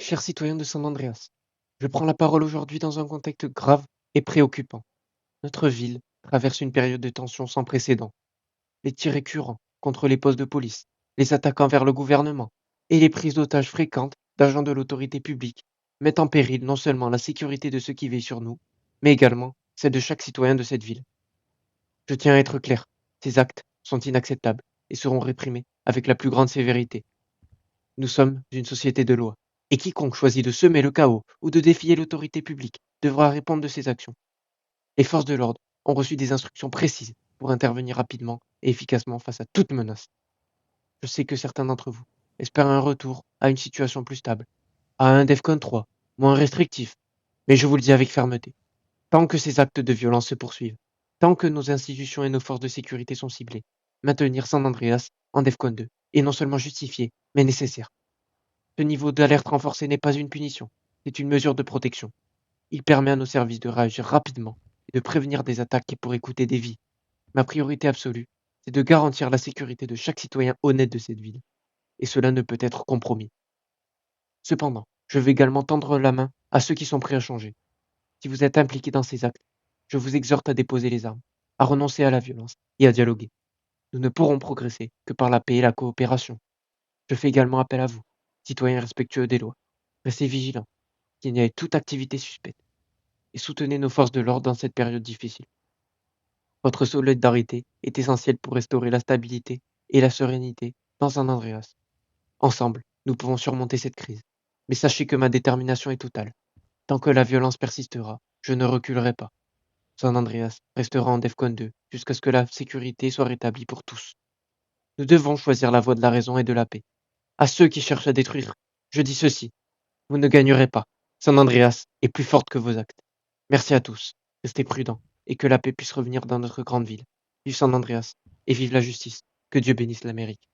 Chers citoyens de San Andreas, je prends la parole aujourd'hui dans un contexte grave et préoccupant. Notre ville traverse une période de tension sans précédent. Les tirs récurrents contre les postes de police, les attaques envers le gouvernement et les prises d'otages fréquentes d'agents de l'autorité publique mettent en péril non seulement la sécurité de ceux qui veillent sur nous, mais également celle de chaque citoyen de cette ville. Je tiens à être clair, ces actes sont inacceptables et seront réprimés avec la plus grande sévérité. Nous sommes une société de loi, et quiconque choisit de semer le chaos ou de défier l'autorité publique devra répondre de ses actions. Les forces de l'ordre ont reçu des instructions précises pour intervenir rapidement et efficacement face à toute menace. Je sais que certains d'entre vous espèrent un retour à une situation plus stable, à un DEFCON 3, moins restrictif, mais je vous le dis avec fermeté. Tant que ces actes de violence se poursuivent, tant que nos institutions et nos forces de sécurité sont ciblées, maintenir San Andreas en DEFCON 2 est non seulement justifié, mais nécessaire. Ce niveau d'alerte renforcé n'est pas une punition, c'est une mesure de protection. Il permet à nos services de réagir rapidement et de prévenir des attaques qui pourraient coûter des vies. Ma priorité absolue, c'est de garantir la sécurité de chaque citoyen honnête de cette ville, et cela ne peut être compromis. Cependant, je veux également tendre la main à ceux qui sont prêts à changer. Si vous êtes impliqués dans ces actes, je vous exhorte à déposer les armes, à renoncer à la violence et à dialoguer. Nous ne pourrons progresser que par la paix et la coopération. Je fais également appel à vous, citoyens respectueux des lois. Restez vigilants, signalez toute activité suspecte et soutenez nos forces de l'ordre dans cette période difficile. Votre solidarité est essentielle pour restaurer la stabilité et la sérénité dans San Andreas. Ensemble, nous pouvons surmonter cette crise. Mais sachez que ma détermination est totale. Tant que la violence persistera, je ne reculerai pas. San Andreas restera en DEFCON 2 jusqu'à ce que la sécurité soit rétablie pour tous. Nous devons choisir la voie de la raison et de la paix. À ceux qui cherchent à détruire, je dis ceci: vous ne gagnerez pas. San Andreas est plus forte que vos actes. Merci à tous. Restez prudents et que la paix puisse revenir dans notre grande ville. Vive San Andreas et vive la justice. Que Dieu bénisse l'Amérique.